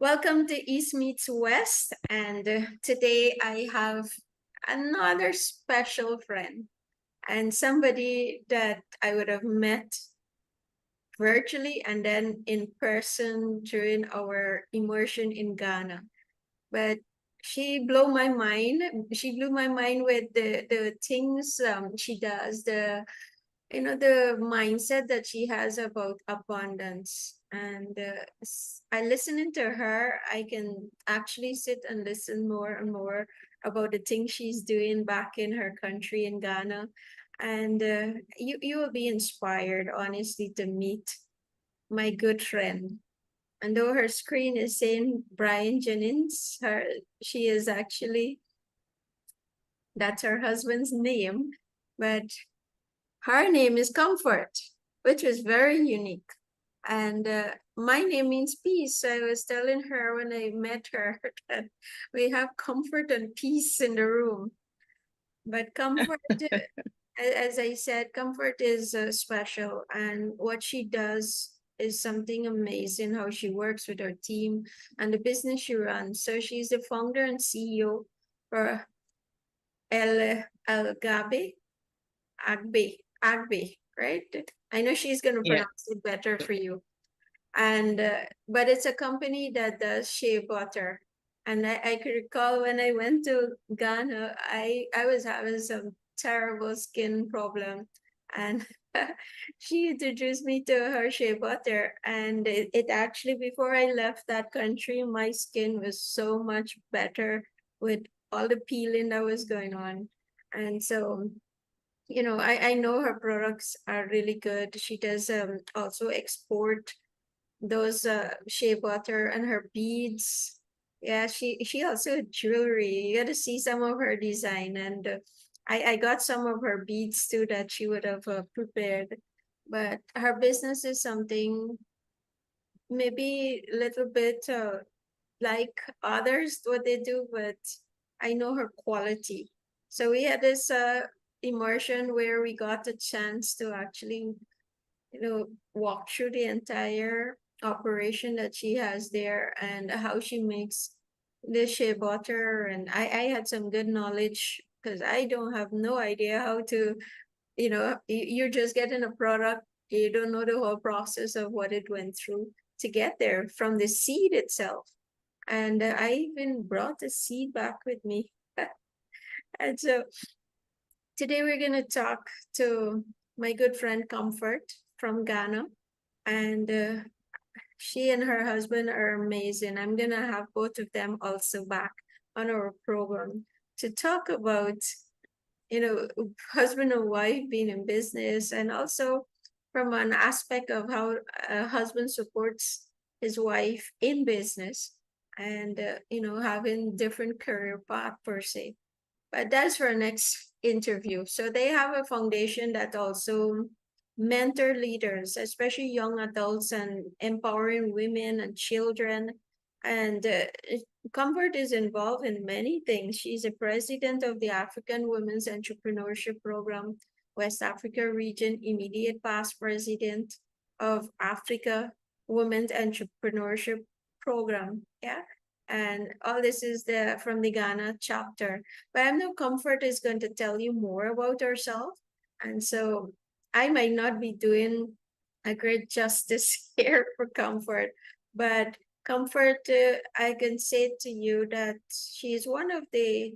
Welcome to East Meets West, and today I have another special friend and somebody that I would have met virtually and then in person during our immersion in Ghana. But she blew my mind. She blew my mind with the things she does, the mindset that she has about abundance. And I listening to her, I can actually sit and listen more and more about the things she's doing back in her country in Ghana. And you will be inspired, honestly, to meet my good friend. And though her screen is saying 𝐷𝐸𝐺𝐿𝐵, she is actually, that's her husband's name, but her name is Comfort, which was very unique. And my name means peace. I was telling her when I met her that we have comfort and peace in the room. But Comfort, as I said, Comfort is special. And what she does is something amazing, how she works with her team and the business she runs. So she's the founder and CEO for 𝐷𝐸𝐴GHBE, right? I know she's going to Yeah. pronounce it better for you. And but it's a company that does shea butter. And I could recall when I went to Ghana, I was having some terrible skin problem, and she introduced me to her shea butter. And it actually, before I left that country, my skin was so much better with all the peeling that was going on. And so, I know her products are really good. She does also export those shea butter and her beads. Yeah, she also had jewelry. You got to see some of her design, and I got some of her beads too that she would have prepared. But her business is something maybe a little bit like others what they do, but I know her quality. So we had this immersion where we got a chance to actually walk through the entire operation that she has there and how she makes the shea butter. And I had some good knowledge because I don't have no idea how to, you're just getting a product. You don't know the whole process of what it went through to get there from the seed itself. And I even brought the seed back with me. And so today we're going to talk to my good friend Comfort from Ghana. And she and her husband are amazing. I'm going to have both of them also back on our program to talk about, husband and wife being in business, and also from an aspect of how a husband supports his wife in business and, having different career path per se. But that's for our next interview. So they have a foundation that also mentor leaders, especially young adults, and empowering women and children. And Comfort is involved in many things. She's a president of the African Women's Entrepreneurship Program, West Africa Region, immediate past president of Africa Women's Entrepreneurship Program. Yeah. And all this is from the Ghana chapter. But I know Comfort is going to tell you more about herself. And so I might not be doing a great justice here for Comfort, but Comfort, I can say to you that she is one of the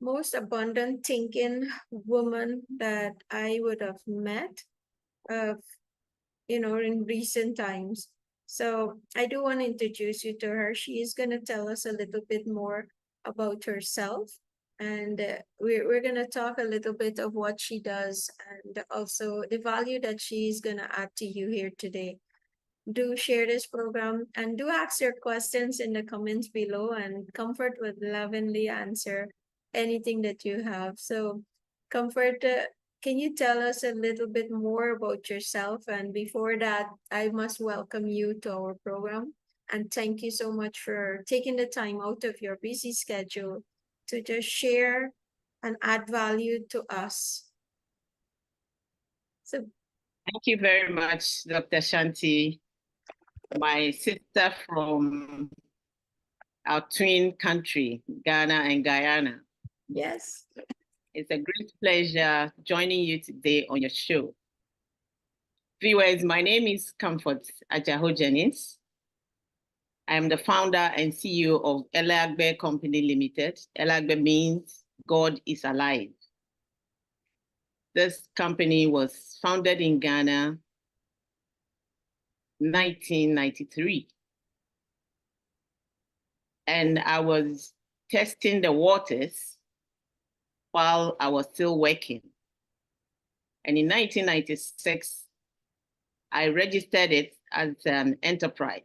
most abundant thinking woman that I would have met, of in recent times. So I do want to introduce you to her. She is going to tell us a little bit more about herself. And we're going to talk a little bit of what she does and also the value that she's going to add to you here today. Do share this program and do ask your questions in the comments below, and Comfort would lovingly answer anything that you have. So, Comfort, can you tell us a little bit more about yourself? And before that, I must welcome you to our program. And thank you so much for taking the time out of your busy schedule to just share and add value to us. So, Thank you very much, Dr. Shanti, my sister from our twin country, Ghana and Guyana. Yes. It's a great pleasure joining you today on your show. Viewers, my name is Comfort Adjahoe-Jennings. I am the founder and CEO of 𝐻𝐳 Company Limited. 𝐻𝐳 means God is alive. This company was founded in Ghana, 1993. And I was testing the waters while I was still working. And in 1996, I registered it as an enterprise.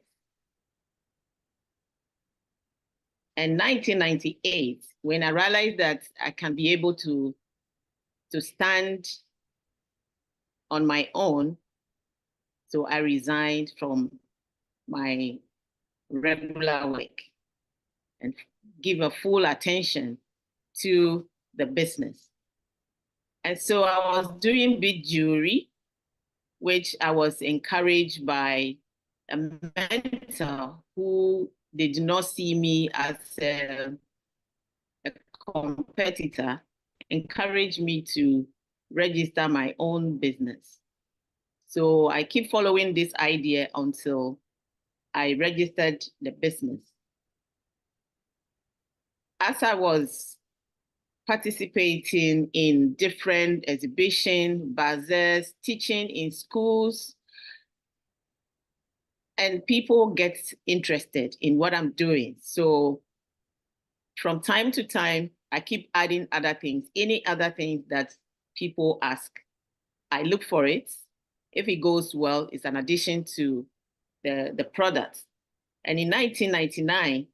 And 1998, when I realized that I can be able to stand on my own, so I resigned from my regular work and give a full attention to the business. And so I was doing bead jewelry, which I was encouraged by a mentor who did not see me as a competitor, encouraged me to register my own business. So I keep following this idea until I registered the business. As I was participating in different exhibitions, bazaars, teaching in schools, and people get interested in what I'm doing. So from time to time, I keep adding other things, any other things that people ask. I look for it. If it goes well, it's an addition to the product. And in 1999,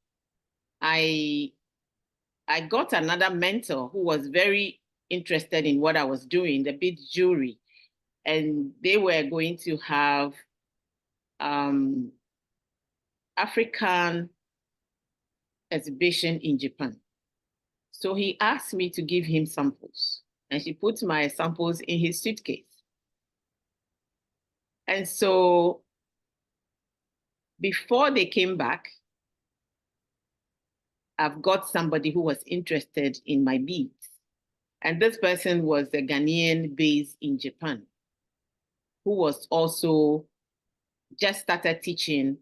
I got another mentor who was very interested in what I was doing, the bead jewelry. And they were going to have African exhibition in Japan. So he asked me to give him samples, and he put my samples in his suitcase. And so before they came back, I've got somebody who was interested in my beads. And this person was a Ghanaian based in Japan, who was also just started teaching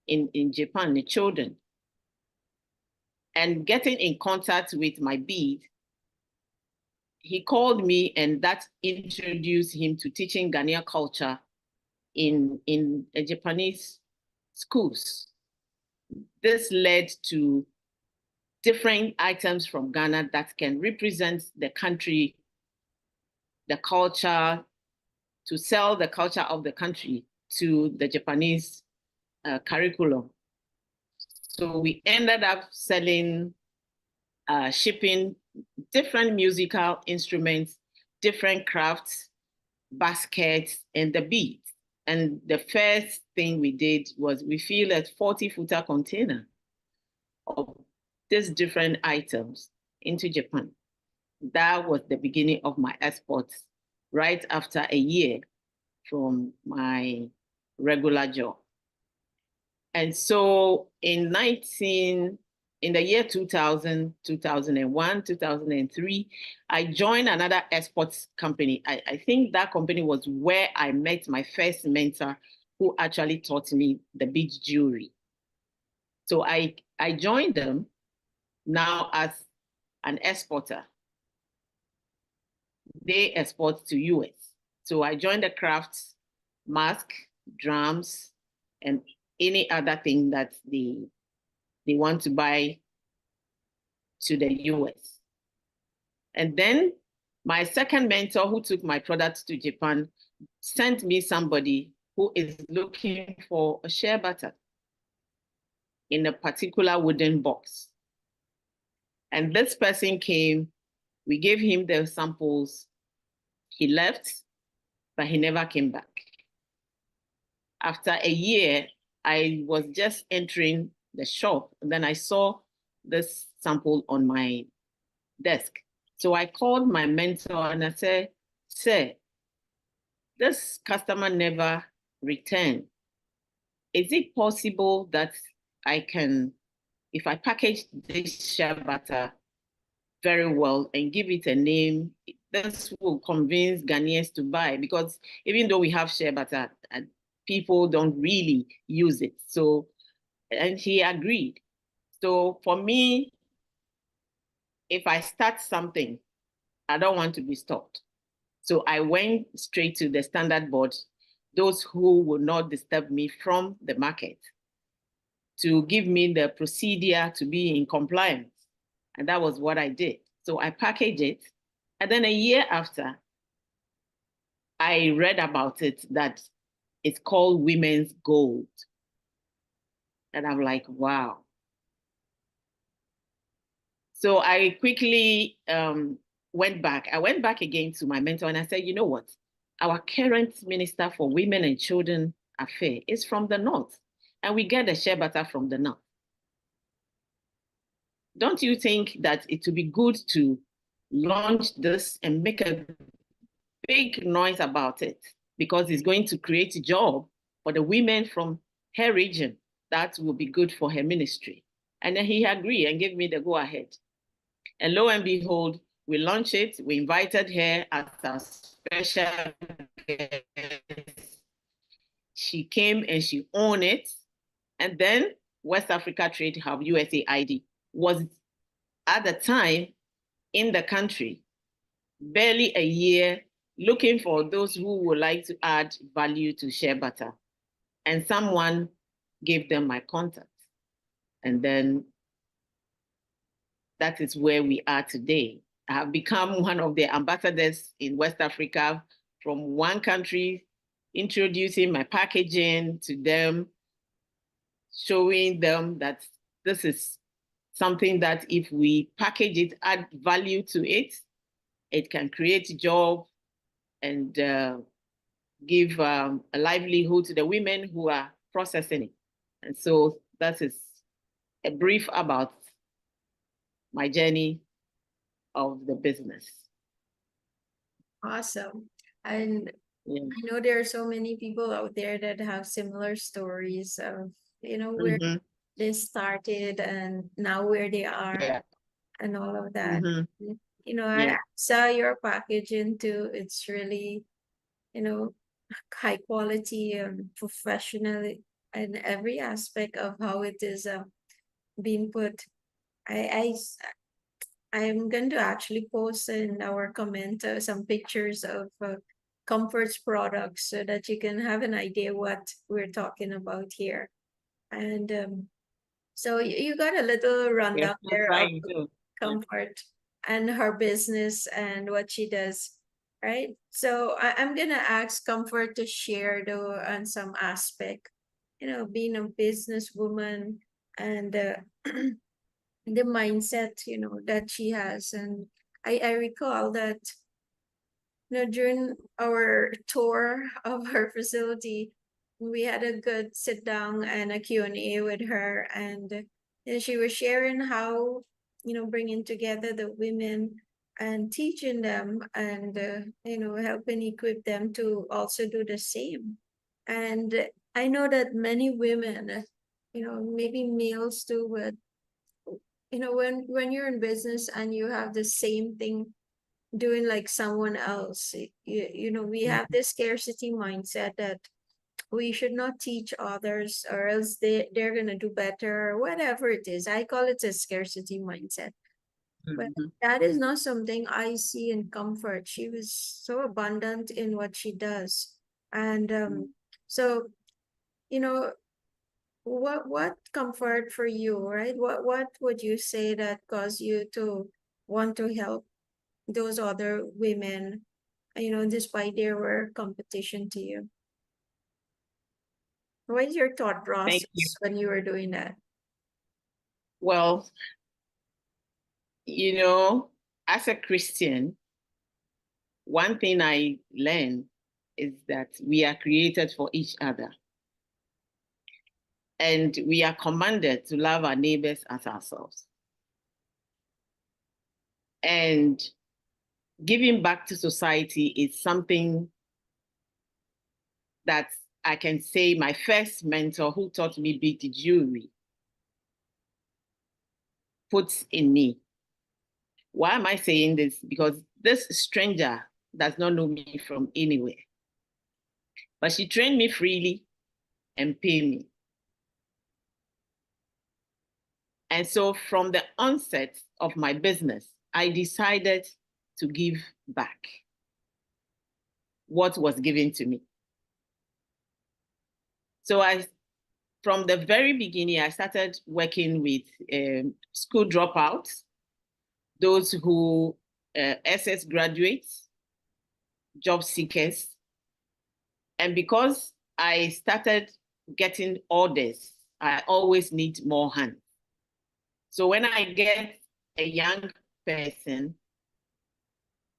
in Japan, the children. And getting in contact with my bead, he called me, and that introduced him to teaching Ghanaian culture in Japanese schools. This led to different items from Ghana that can represent the country, the culture, to sell the culture of the country to the Japanese curriculum. So we ended up selling, shipping different musical instruments, different crafts, baskets, and the beads. And the first thing we did was we filled a 40-footer container of these different items into Japan. That was the beginning of my exports, right after a year from my regular job. And so in the year 2000, 2001, 2003, I joined another exports company. I think that company was where I met my first mentor who actually taught me the bead jewelry. So I joined them now as an exporter. They export to US. So I joined the crafts, mask, drums, and any other thing that they want to buy to the US. And then my second mentor who took my products to Japan sent me somebody who is looking for a shea butter in a particular wooden box. And this person came, we gave him the samples, he left, but he never came back. After a year, I was just entering the shop, and then I saw this sample on my desk. So I called my mentor and I said, "Sir, this customer never returned. Is it possible that I can if I package this shea butter very well and give it a name, this will convince Ghanaians to buy, because even though we have shea butter, people don't really use it. So, and he agreed. So for me, if I start something, I don't want to be stopped. So I went straight to the standard board, those who will not disturb me from the market, to give me the procedure to be in compliance. And that was what I did. So I packaged it. And then a year after, I read about it that it's called Women's Gold. And I'm like, wow. So I quickly went back. I went back again to my mentor and I said, you know what? Our current Minister for Women and Children Affairs is from the North, and we get the shea butter from the North. Don't you think that it would be good to launch this and make a big noise about it? Because it's going to create a job for the women from her region. That will be good for her ministry. And then he agreed and gave me the go ahead. And lo and behold, we launched it. We invited her as our special guest. She came and she owned it. And then West Africa Trade Hub, USAID, was at the time in the country, barely a year, looking for those who would like to add value to shea butter. And someone gave them my contact. And then that is where we are today. I have become one of the ambassadors in West Africa from one country, introducing my packaging to them, showing them that this is something that if we package it, add value to it, it can create a job and give a livelihood to the women who are processing it. And so that is a brief about my journey of the business. Awesome. And Yeah. I know there are so many people out there that have similar stories of, where they started and now where they are, Yeah. and all of that. Yeah. I saw your packaging too. It's really, high quality and professional in every aspect of how it is being put. I'm going to actually post in our comment some pictures of Comfort's products so that you can have an idea what we're talking about here. And so you got a little rundown there of Comfort and her business and what she does, right? So I'm gonna ask Comfort to share though on some aspect, being a businesswoman and the mindset, that she has. And I recall that, during our tour of her facility, we had a good sit down and a Q&A with her. And she was sharing how, bringing together the women and teaching them and, helping equip them to also do the same. And I know that many women, maybe males too, but when you're in business and you have the same thing doing like someone else, we have this scarcity mindset that we should not teach others or else they're gonna do better or whatever it is. I call it a scarcity mindset. But that is not something I see in Comfort. She was so abundant in what she does. And so, what Comfort for you, right? What would you say that caused you to want to help those other women, despite there were competition to you? What is your thought process when you were doing that? Well, as a Christian, one thing I learned is that we are created for each other. And we are commanded to love our neighbors as ourselves. And giving back to society is something that I can say my first mentor who taught me bead jewelry puts in me. Why am I saying this? Because this stranger does not know me from anywhere. But she trained me freely and paid me. And so from the onset of my business, I decided to give back what was given to me. So from the very beginning, I started working with school dropouts, those who SS graduates, job seekers. And because I started getting orders, I always need more hands. So when I get a young person,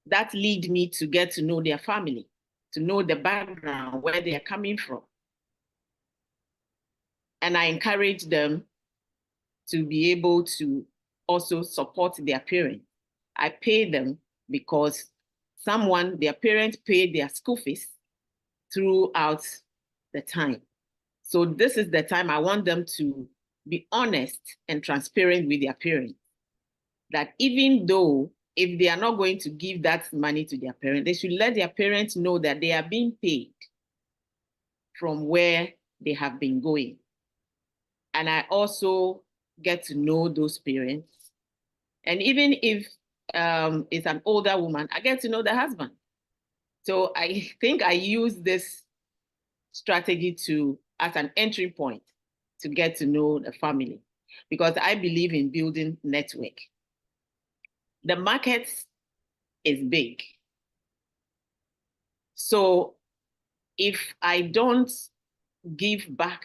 that lead me to get to know their family, to know the background, where they are coming from. And I encourage them to be able to also support their parents. I pay them because their parents paid their school fees throughout the time. So this is the time I want them to be honest and transparent with their parents. That even though if they are not going to give that money to their parents, they should let their parents know that they are being paid from where they have been going. And I also get to know those parents. And even if it's an older woman, I get to know the husband. So I think I use this strategy as an entry point to get to know the family, because I believe in building network. The market is big. So if I don't give back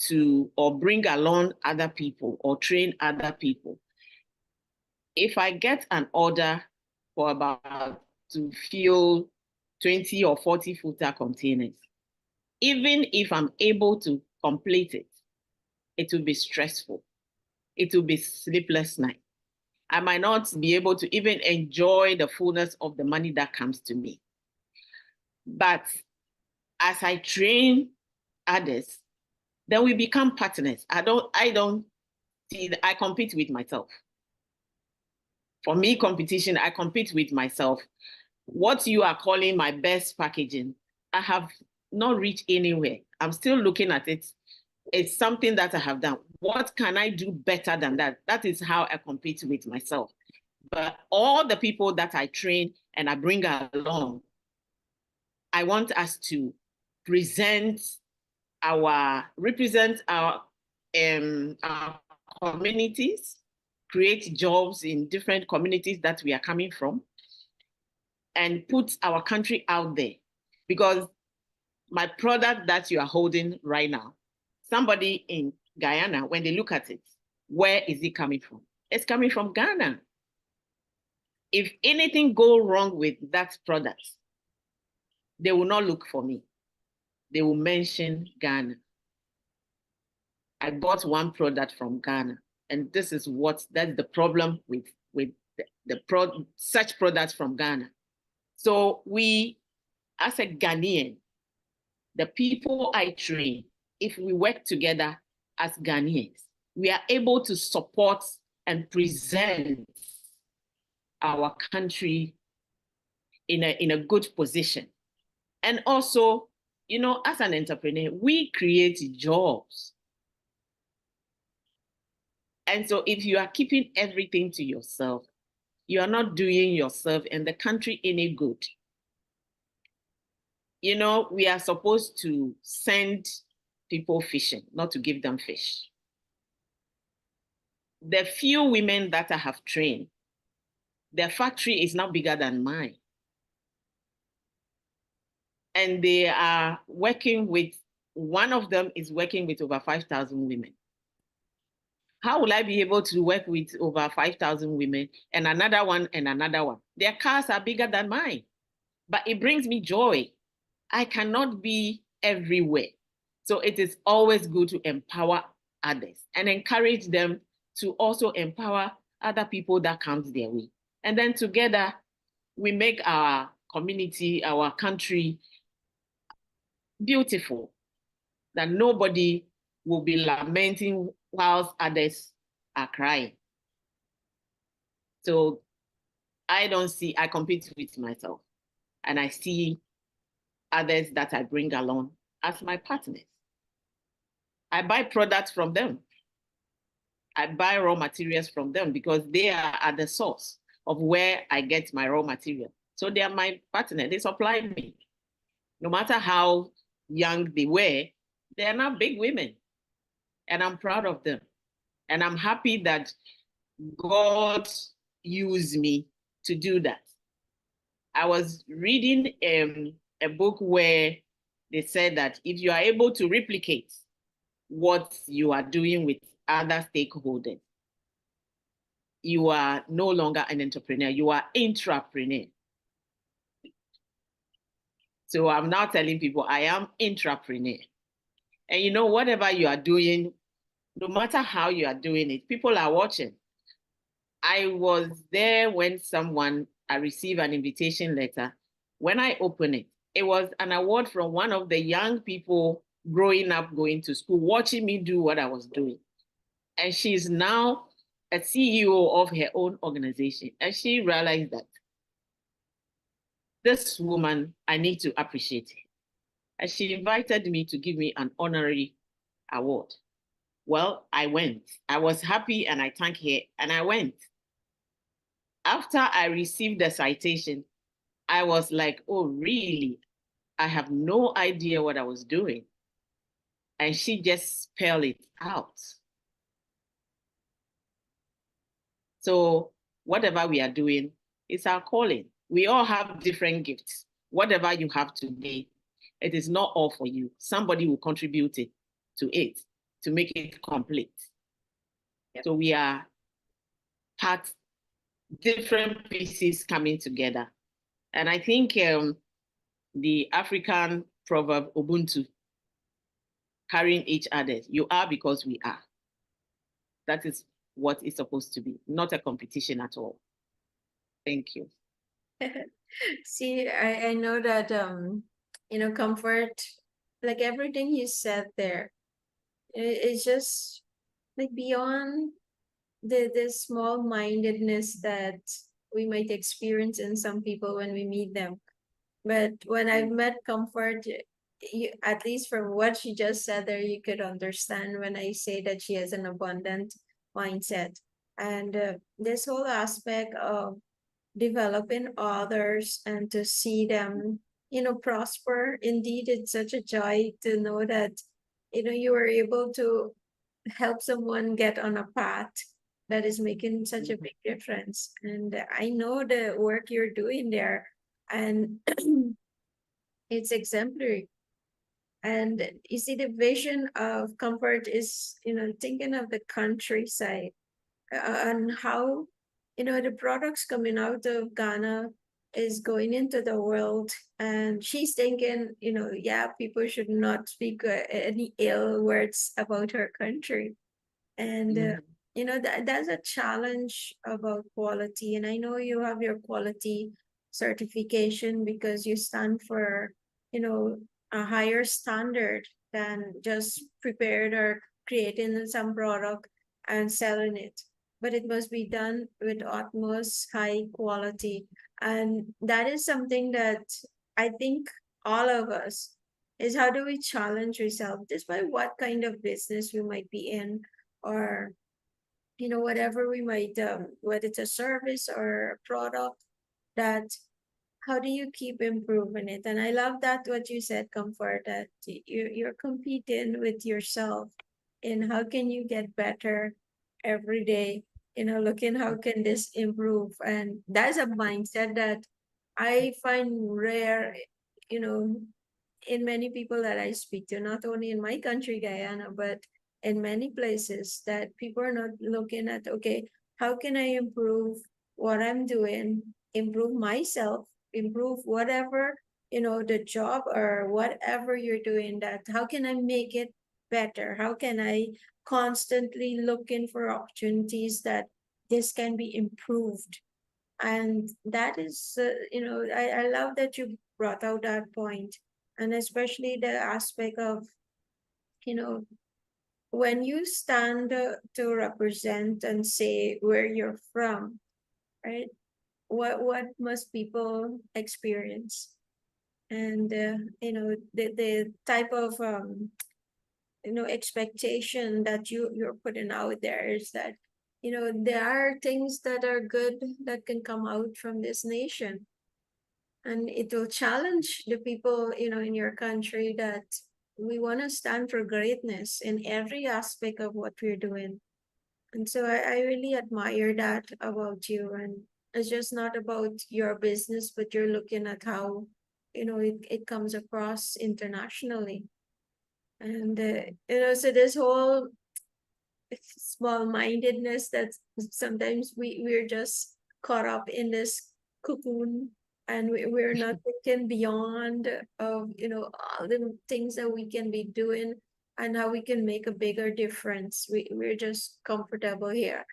to or bring along other people or train other people, if I get an order for about to fill 20 or 40 footer containers, even if I'm able to complete it, it will be stressful. It will be sleepless night. I might not be able to even enjoy the fullness of the money that comes to me. But as I train others, then we become partners. I don't see that I compete with myself. For me, competition, I compete with myself. What you are calling my best packaging, I have not reached anywhere. I'm still looking at it. It's something that I have done. What can I do better than that? That is how I compete with myself. But all the people that I train and I bring along, I want us to represent our communities, create jobs in different communities that we are coming from, and put our country out there. Because my product that you are holding right now, somebody in Guyana, when they look at it, where is it coming from? It's coming from Ghana. If anything go wrong with that product, they will not look for me. They will mention Ghana. I bought one product from Ghana, and this is that's the problem with such products from Ghana. So we, as a Ghanaian, the people I train, if we work together as Ghanaians, we are able to support and present our country in a good position. And also, as an entrepreneur, we create jobs. And so if you are keeping everything to yourself, you are not doing yourself and the country any good. We are supposed to send people fishing, not to give them fish. The few women that I have trained, their factory is now bigger than mine. And they are working with, one of them is working with over 5,000 women. How will I be able to work with over 5,000 women and another one and another one? Their cars are bigger than mine, but it brings me joy. I cannot be everywhere. So it is always good to empower others and encourage them to also empower other people that comes their way. And then together, we make our community, our country beautiful, that nobody will be lamenting whilst others are crying. So I compete with myself, and I see others that I bring along as my partners. I buy products from them. I buy raw materials from them because they are at the source of where I get my raw material. So they are my partner. They supply me. No matter how young they were, they are now big women. And I'm proud of them. And I'm happy that God used me to do that. I was reading a book where they said that if you are able to replicate what you are doing with other stakeholders, you are no longer an entrepreneur, you are intrapreneur. So I'm now telling people I am intrapreneur. And you know, whatever you are doing, no matter how you are doing it, people are watching. I was there when I received an invitation letter. When I opened it, it was an award from one of the young people growing up, going to school, watching me do what I was doing. And she's now a CEO of her own organization. And she realized that this woman, I need to appreciate her. And she invited me to give me an honorary award. Well, I went. I was happy and I thanked her and I went. After I received the citation, I was like, oh, really? I have no idea what I was doing. And she just spelled it out. So whatever we are doing, it's our calling. We all have different gifts. Whatever you have today, it is not all for you. Somebody will contribute it to make it complete. Yep. So we are different pieces coming together. And I think the African proverb, Ubuntu, carrying each other, you are because we are. That is what it's supposed to be, not a competition at all. Thank you. See, I know that, Comfort, like everything you said there, it's just like beyond the small-mindedness that we might experience in some people when we meet them. But when I've met Comfort, at least from what she just said there, you could understand when I say that she has an abundant mindset. And this whole aspect of developing others and to see them, prosper. Indeed, it's such a joy to know that, you were able to help someone get on a path that is making such a big difference. And I know the work you're doing there, and it's exemplary. And you see, the vision of Comfort is, thinking of the countryside and how, the products coming out of Ghana is going into the world. And she's thinking, yeah, people should not speak any ill words about her country. And that's a challenge about quality. And I know you have your quality certification because you stand for, a higher standard than just prepared or creating some product and selling it. But it must be done with utmost high quality. And that is something that I think all of us is, how do we challenge ourselves despite what kind of business we might be in, or whatever we might whether it's a service or a product, that how do you keep improving it? And I love that what you said, Comfort, that you're competing with yourself in how can you get better every day, looking how can this improve. And that's a mindset that I find rare, in many people that I speak to, not only in my country, Guyana, but in many places, that people are not looking at, okay, how can I improve what I'm doing, improve myself, improve whatever, the job or whatever you're doing, that how can I make it better? How can I constantly looking for opportunities that this can be improved? And that is, I love that you brought out that point. And especially the aspect of, when you stand to represent and say where you're from, right? What must people experience? And the type of expectation that you're putting out there is that there are things that are good that can come out from this nation, and it will challenge the people in your country that we want to stand for greatness in every aspect of what we're doing. And so I really admire that about you. And it's just not about your business, but you're looking at how it comes across internationally. And so this whole small-mindedness that sometimes we're just caught up in this cocoon, and we're not thinking beyond of all the things that we can be doing and how we can make a bigger difference. We're just comfortable here.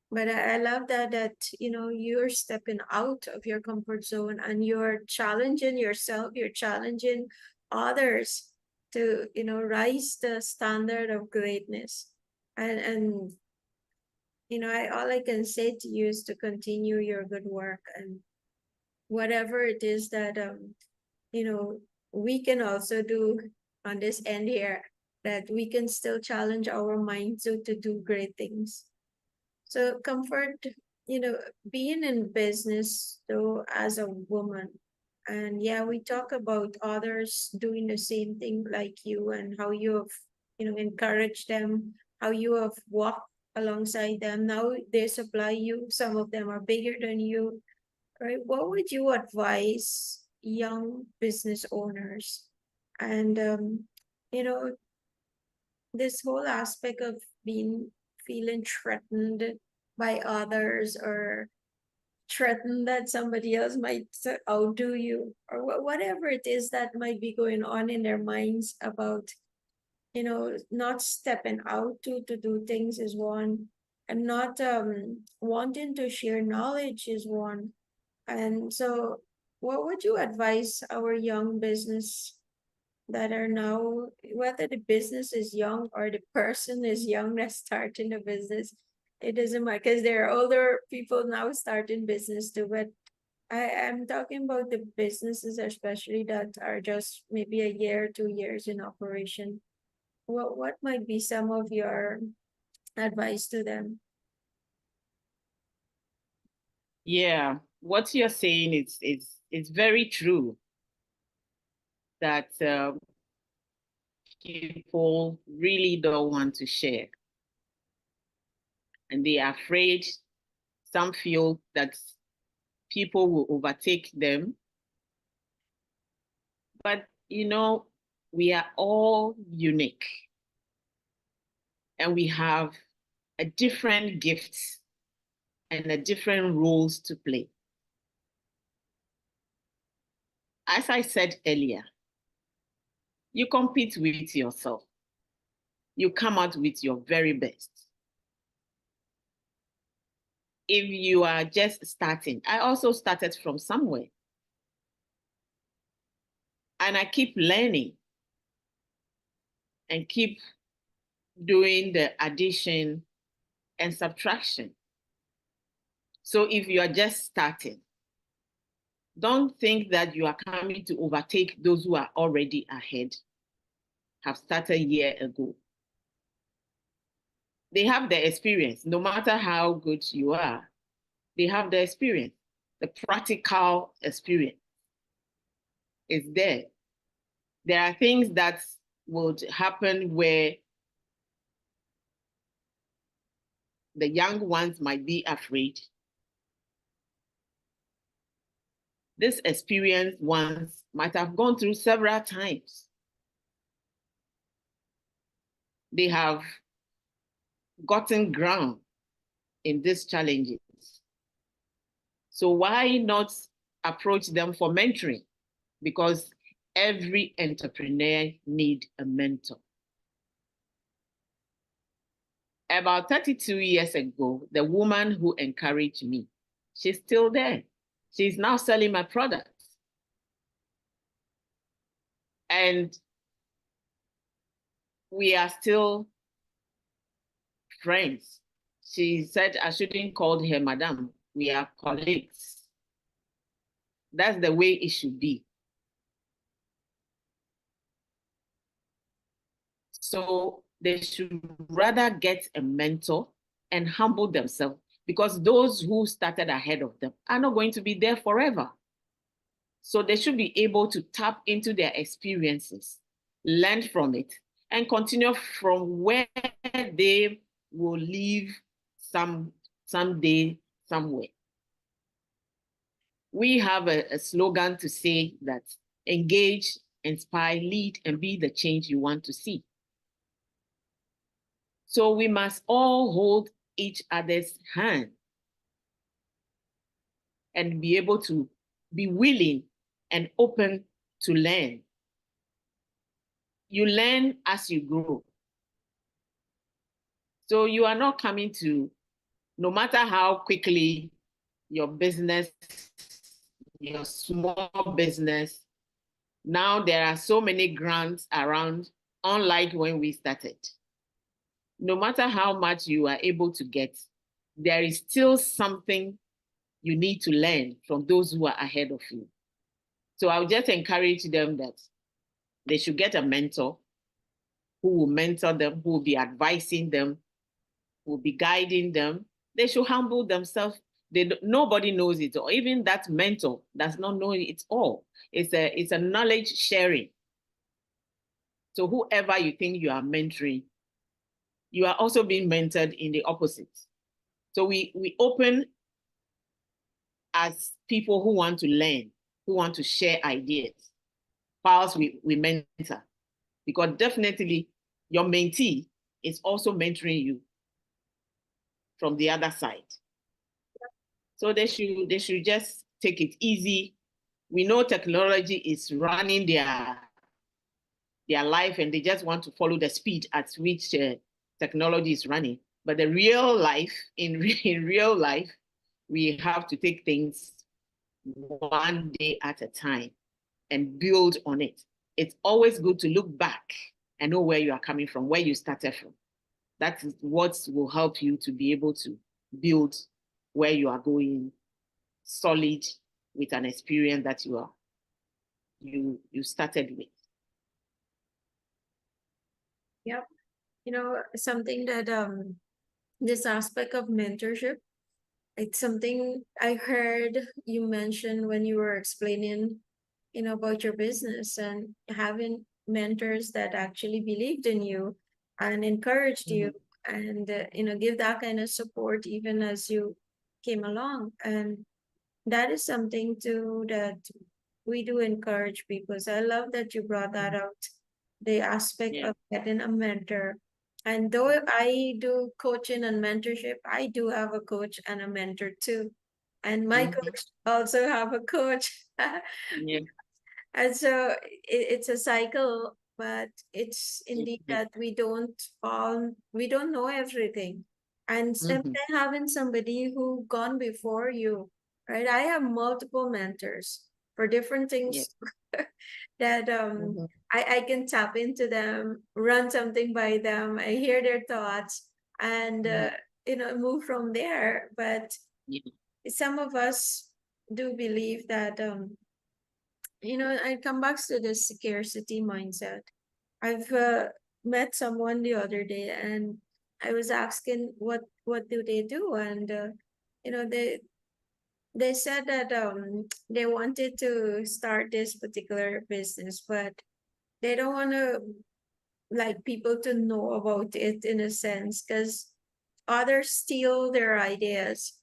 But I love that you're stepping out of your comfort zone and you're challenging yourself, you're challenging others to rise the standard of greatness. And all I can say to you is to continue your good work, and whatever it is that we can also do on this end here, that we can still challenge our minds to do great things. So Comfort, being in business though as a woman, and yeah, we talk about others doing the same thing like you, and how you have, encouraged them, how you have walked alongside them. Now they supply you. Some of them are bigger than you, right? What would you advise young business owners? And you know, this whole aspect of being feeling threatened by others, or threatened that somebody else might outdo you, or whatever it is that might be going on in their minds about not stepping out to do things is one, and not wanting to share knowledge is one. And so what would you advise our young business that are now, whether the business is young or the person is young that's starting a business, it doesn't matter, because there are older people now starting business too. But I'm talking about the businesses, especially that are just maybe a year, 2 years in operation. What might be some of your advice to them? Yeah, what you're saying is very true, that people really don't want to share, and they are afraid. Some feel that people will overtake them. But we are all unique, and we have a different gifts and a different roles to play. As I said earlier, you compete with yourself. You come out with your very best. If you are just starting, I also started from somewhere. And I keep learning and keep doing the addition and subtraction. So if you are just starting, don't think that you are coming to overtake those who are already ahead, have started a year ago. They have the experience. No matter how good you are, they have the experience. The practical experience is there. There are things that would happen where the young ones might be afraid. This experienced ones might have gone through several times. They have gotten ground in these challenges. So why not approach them for mentoring? Because every entrepreneur needs a mentor. About 32 years ago, the woman who encouraged me, she's still there. She's now selling my products. And we are still friends. She said I shouldn't call her madam We are colleagues. That's the way it should be. So they should rather get a mentor and humble themselves, because those who started ahead of them are not going to be there forever. So they should be able to tap into their experiences, learn from it, and continue from where they will live someday, somewhere. We have a slogan to say that engage, inspire, lead, and be the change you want to see. So we must all hold each other's hand and be able to be willing and open to learn. You learn as you grow. So you are not coming to, no matter how quickly your business, your small business, now there are so many grants around, unlike when we started. No matter how much you are able to get, there is still something you need to learn from those who are ahead of you. So I'll just encourage them that they should get a mentor who will mentor them, who will be advising them, who will be guiding them. They should humble themselves. Nobody knows it all. Even that mentor does not know it all. It's a knowledge sharing. So whoever you think you are mentoring, you are also being mentored in the opposite. So we open as people who want to learn, who want to share ideas, whilst we mentor. Because definitely your mentee is also mentoring you from the other side. So they should just take it easy. We know technology is running their life, and they just want to follow the speed at which technology is running. But the real life, in real life, we have to take things one day at a time and build on it. It's always good to look back and know where you are coming from, where you started from. That is what will help you to be able to build where you are going solid with an experience that you started with. Yep. You know, something that this aspect of mentorship, it's something I heard you mention when you were explaining, about your business and having mentors that actually believed in you and encouraged you and, give that kind of support even as you came along. And that is something too that we do encourage people. So I love that you brought that out, the aspect of getting a mentor. And though I do coaching and mentorship, I do have a coach and a mentor too. And my coach also have a coach. Yeah. And so it's a cycle, but it's indeed that we don't know everything. And sometimes having somebody who gone before you, right? I have multiple mentors for different things that I can tap into them, run something by them, I hear their thoughts and move from there. But some of us do believe that I come back to the scarcity mindset. I've met someone the other day, and I was asking what do they do, and they said that they wanted to start this particular business, but they don't want to like people to know about it in a sense because others steal their ideas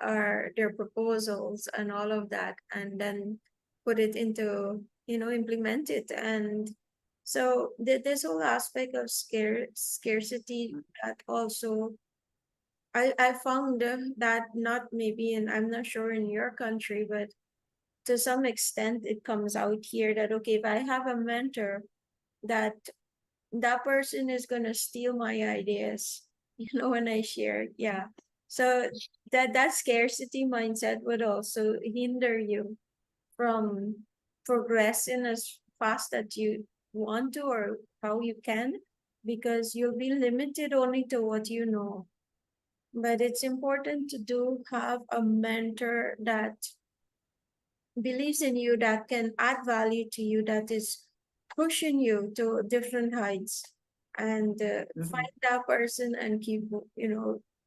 or their proposals and all of that, and then put it into implement it. And so this whole aspect of scarcity that also I found that not maybe in I'm not sure in your country, but to some extent it comes out here that okay, if I have a mentor, that person is gonna steal my ideas, when I share. Yeah. So that scarcity mindset would also hinder you from progressing as fast as you want to or how you can, because you'll be limited only to what you know. But it's important to have a mentor that believes in you, that can add value to you, that is pushing you to different heights, and Mhm. find that person and keep,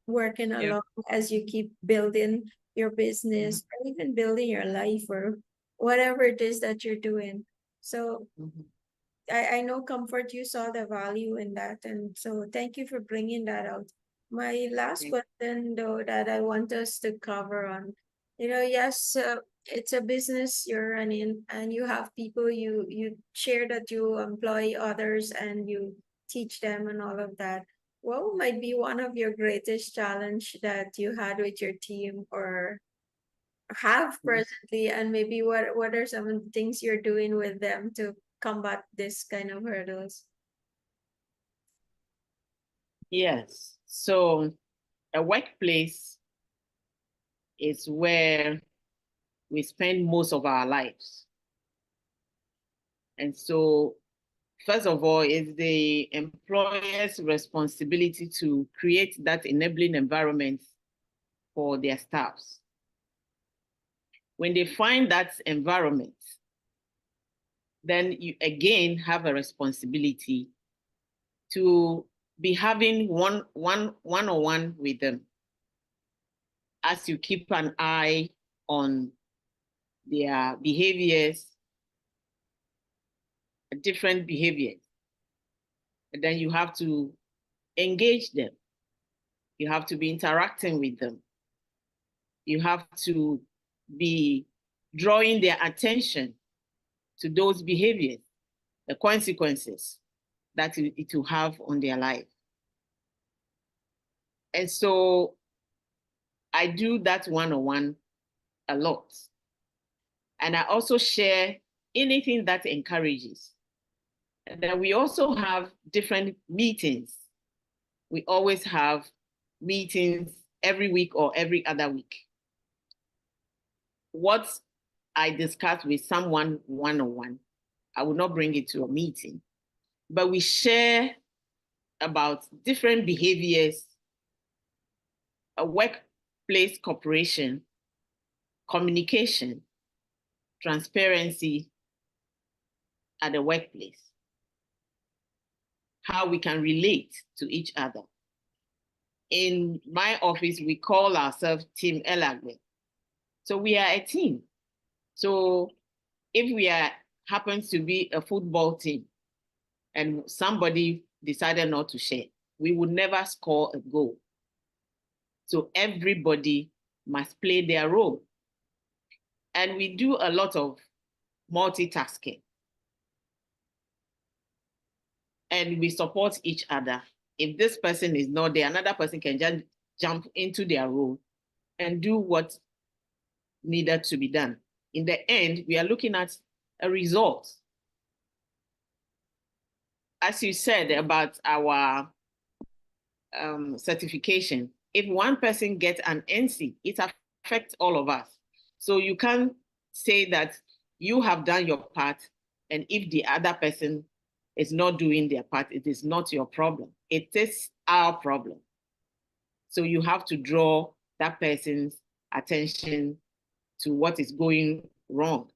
working Yeah. along as you keep building your Mhm. business, or even building your life, or whatever it is that you're doing. So Mhm. I know, Comfort, you saw the value in that. And so thank you for bringing that out. My last Thank question, though, that I want us to cover on, yes, it's a business you're running, and you have people, you share that you employ others and you teach them and all of that. What might be one of your greatest challenge that you had with your team, or have you. presently, and maybe what are some of the things you're doing with them to combat this kind of hurdles? Yes. So a workplace is where we spend most of our lives. And so, first of all, it's the employer's responsibility to create that enabling environment for their staffs. When they find that environment, then you again have a responsibility to be having one-on-one with them as you keep an eye on their behaviors, different behaviors. And then you have to engage them. You have to be interacting with them. You have to be drawing their attention to those behaviors, the consequences that it will have on their life. And so I do that one-on-one a lot. And I also share anything that encourages. And then we also have different meetings. We always have meetings every week or every other week. What I discuss with someone one-on-one, I will not bring it to a meeting, but we share about different behaviors, a workplace cooperation, communication, transparency at the workplace, how we can relate to each other. In my office, we call ourselves Team 𝐿𝐴gbẹ. So we are a team. So if we are happens to be a football team and somebody decided not to share, we would never score a goal. So everybody must play their role. And we do a lot of multitasking. And we support each other. If this person is not there, another person can just jump into their role and do what needed to be done. In the end, we are looking at a result. As you said about our certification, if one person gets an NC, it affects all of us. So you can't say that you have done your part, and if the other person is not doing their part, it is not your problem. It is our problem. So you have to draw that person's attention to what is going wrong.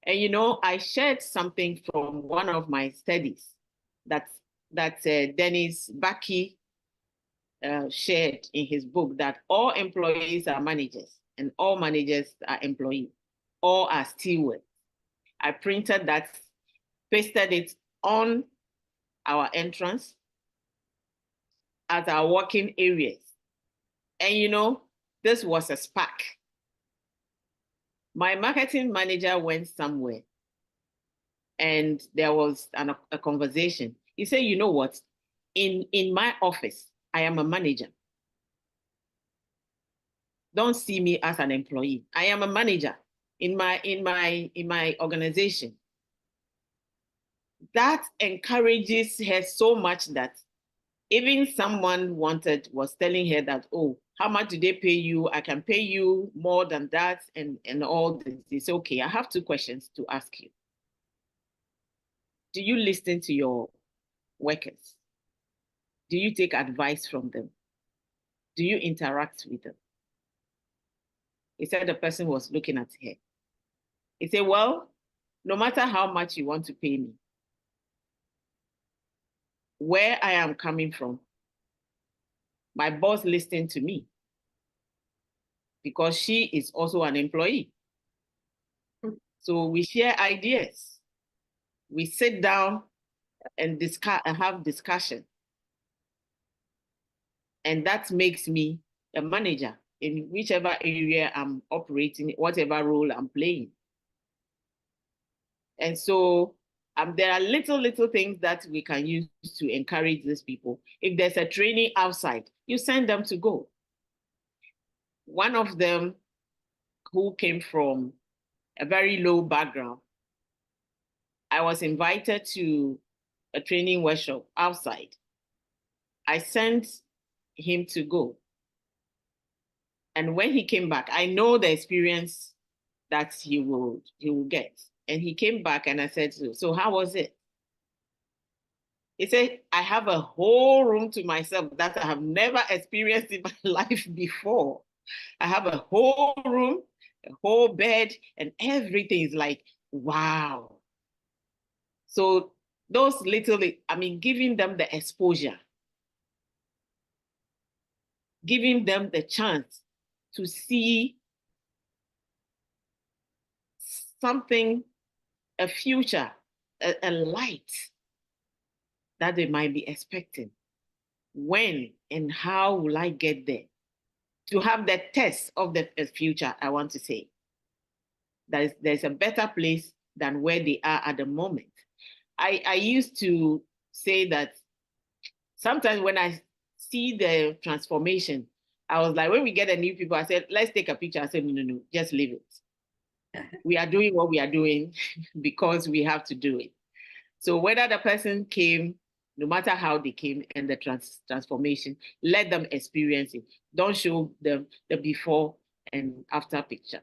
And I shared something from one of my studies that Dennis Baki shared in his book, that all employees are managers and all managers are employees. All are stewards. I printed that, pasted it on our entrance at our working areas. And this was a spark. My marketing manager went somewhere and there was a conversation. He said, you know what? In my office, I am a manager. Don't see me as an employee. I am a manager in my organization. That encourages her so much that even someone was telling her that, oh, how much do they pay you? I can pay you more than that, and all this. It's okay. I have two questions to ask you. Do you listen to your workers? Do you take advice from them? do you interact with them? He said the person was looking at her. He said, well, no matter how much you want to pay me, where I am coming from, my boss listened to me because she is also an employee. So we share ideas. We sit down and discuss and have discussion. And that makes me a manager in whichever area I'm operating, whatever role I'm playing. And so there are little things that we can use to encourage these people. If there's a training outside, you send them to go. One of them who came from a very low background, I was invited to a training workshop outside. I sent him to go. And when he came back, I know the experience that he will get. And he came back and I said, so how was it? He said, I have a whole room to myself that I have never experienced in my life before. I have a whole room, a whole bed, and everything is like, wow. So those little, giving them the exposure, giving them the chance to see something, a future, a light that they might be expecting. When and how will I get there? To have the test of the future, I want to say. There's a better place than where they are at the moment. I used to say that sometimes when I see the transformation, I was like, when we get a new people, I said, let's take a picture. I said, no, just leave it. We are doing what we are doing because we have to do it. So whether the person came, no matter how they came and the transformation, let them experience it. Don't show them the before and after picture.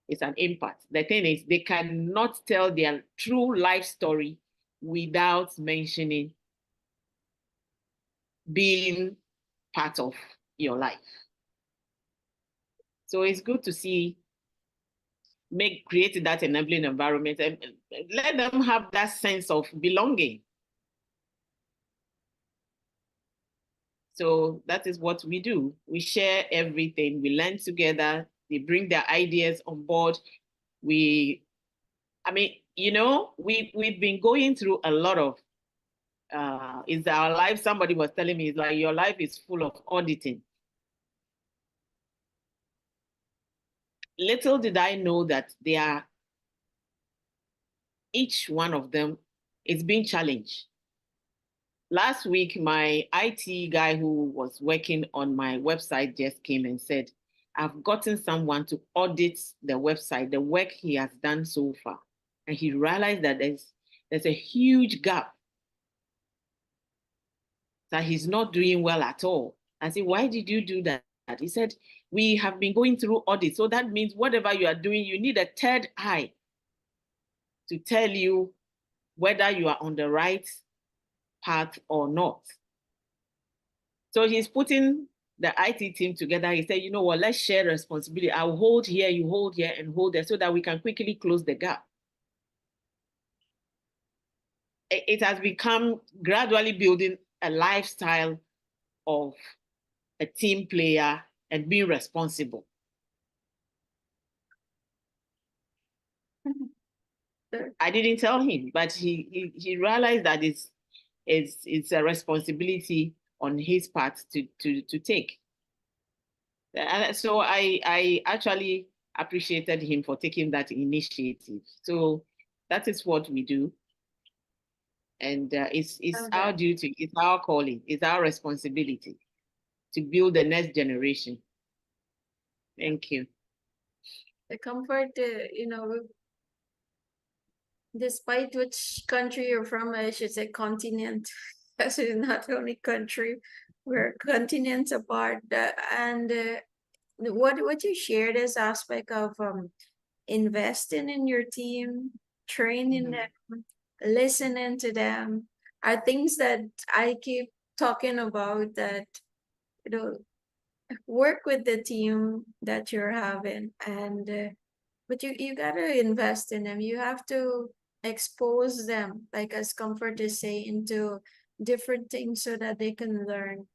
It's an impact. The thing is, they cannot tell their true life story without mentioning being part of your life. So it's good to see, create that enabling environment and let them have that sense of belonging. So that is what we do. We share everything. We learn together. They bring their ideas on board. We've been going through a lot of, is our life, somebody was telling me, it's like your life is full of auditing. Little did I know that each one of them is being challenged. Last week, my IT guy who was working on my website just came and said, I've gotten someone to audit the website, the work he has done so far. And he realized that there's a huge gap, that he's not doing well at all. I said, why did you do that? He said, we have been going through audit. So that means whatever you are doing, you need a third eye to tell you whether you are on the right path or not. So he's putting the IT team together. He said, you know what, let's share responsibility. I'll hold here, you hold here, and hold there so that we can quickly close the gap. It has become gradually building a lifestyle of a team player and being responsible. I didn't tell him, but he realized that it's a responsibility on his part to take. And so I actually appreciated him for taking that initiative. So that is what we do. And it's our duty, it's our calling, it's our responsibility to build the next generation. Thank you. The Comfort, despite which country you're from, I should say continent, because it's not only country, we're continents apart. What you shared is aspect of investing in your team, training them, listening to them, are things that I keep talking about, that you know, work with the team that you're having, and but you gotta invest in them. You have to expose them, like as Comfort is saying, into different things so that they can learn.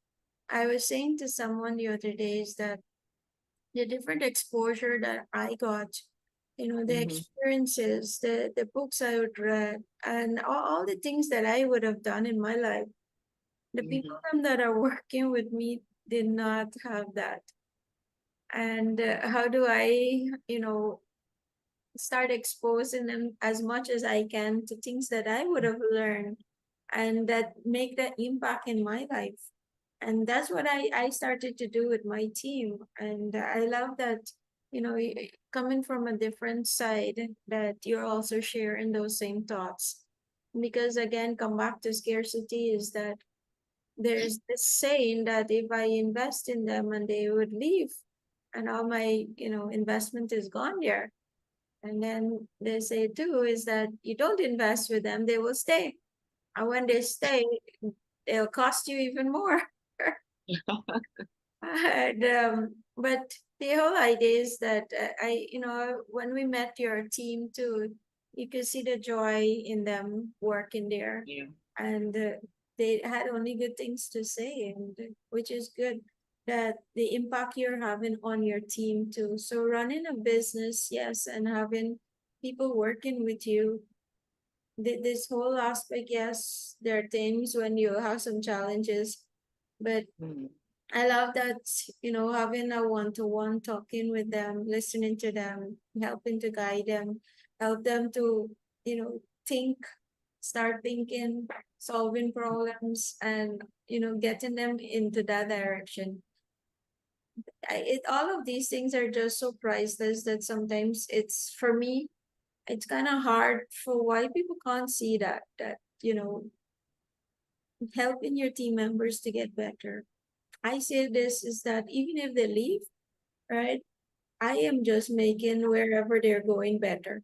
I was saying to someone the other day is that the different exposure that I got, the Mm-hmm. experiences, the books I would read, and all the things that I would have done in my life, the people Mm-hmm. that are working with me did not have that. And how do I, start exposing them as much as I can to things that I would have learned and that make that impact in my life. And that's what I started to do with my team. And I love that, coming from a different side, that you're also sharing those same thoughts. Because again, come back to scarcity is that there's this saying that if I invest in them and they would leave and all my, investment is gone there. And then they say too is that you don't invest with them, they will stay. And when they stay, they'll cost you even more. And, but the whole idea is that when we met your team too, you could see the joy in them working there, Yeah. and they had only good things to say, and which is good that the impact you're having on your team too. So running a business, yes, and having people working with you, this whole aspect, yes, there are things when you have some challenges, but Mm-hmm. I love that, having a one-to-one talking with them, listening to them, helping to guide them, help them to, think, start thinking, solving problems, and, getting them into that direction. All of these things are just so priceless that sometimes it's, for me, it's kind of hard for why people can't see that, helping your team members to get better. I say this is that even if they leave, right? I am just making wherever they're going better.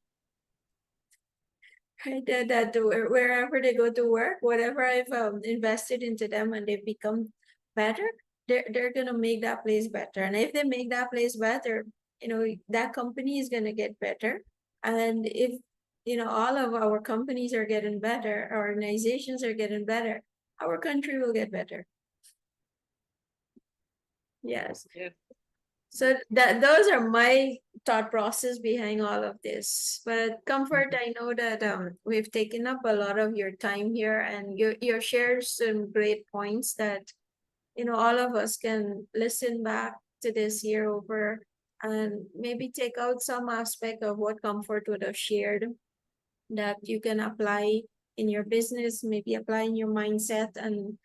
Right? That wherever they go to work, whatever I've invested into them and they become better, they're gonna make that place better. And if they make that place better, that company is gonna get better. And if all of our companies are getting better, our organizations are getting better, our country will get better. Yes. Yes. So that those are my thought process behind all of this. But Comfort, I know that we've taken up a lot of your time here, and you shared some great points that all of us can listen back to this year over and maybe take out some aspect of what Comfort would have shared that you can apply in your business, maybe apply in your mindset, and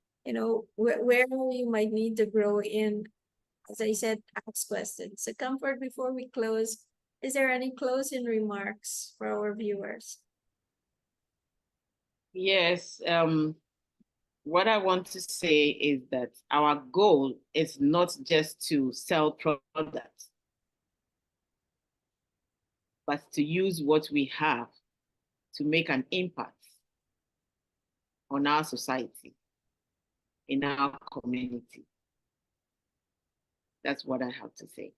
where you might need to grow in, as I said, ask questions. So Comfort, before we close, is there any closing remarks for our viewers? Yes. What I want to say is that our goal is not just to sell products, but to use what we have to make an impact on our society, in our community. That's what I have to say.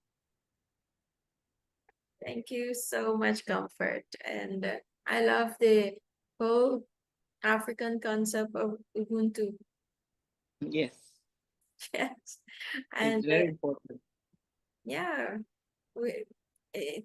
Thank you so much, Comfort. And I love the whole African concept of Ubuntu. Yes, Yes. it's And very important. yeah, we,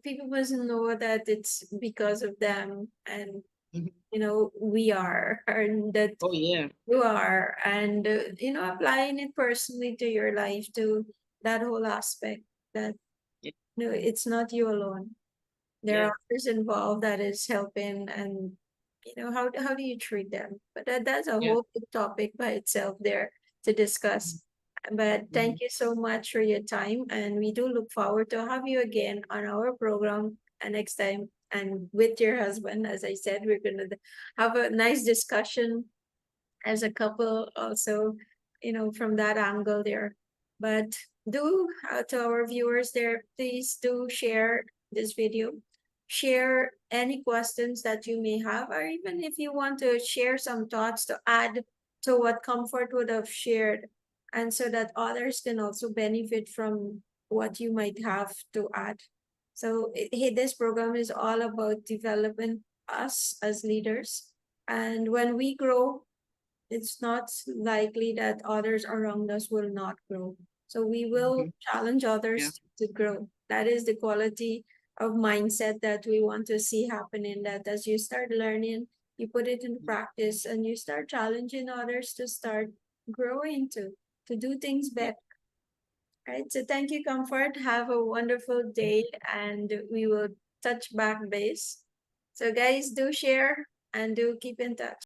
people must know that it's because of them, and Mhm. we are, and that Oh, yeah. you are, and applying it personally to your life, to that whole aspect, that Yeah. it's not you alone, there Yes. are others involved that is helping, and how do you treat them, but that's a Yeah. whole big topic by itself there to discuss. But thank Mhm. you so much for your time, and we do look forward to have you again on our program next time, and with your husband. As I said, we're going to have a nice discussion as a couple also, from that angle there. But do, to our viewers there, please do share this video, share any questions that you may have, or even if you want to share some thoughts to add to what Comfort would have shared. and so that others can also benefit from what you might have to add. So this program is all about developing us as leaders. And when we grow, it's not likely that others around us will not grow. So we will challenge others to grow. That is the quality of mindset that we want to see happening, that as you start learning, you put it in practice and you start challenging others to start growing to do things better. Right. So thank you, Comfort. Have a wonderful day and we will touch back base. So guys, do share and do keep in touch.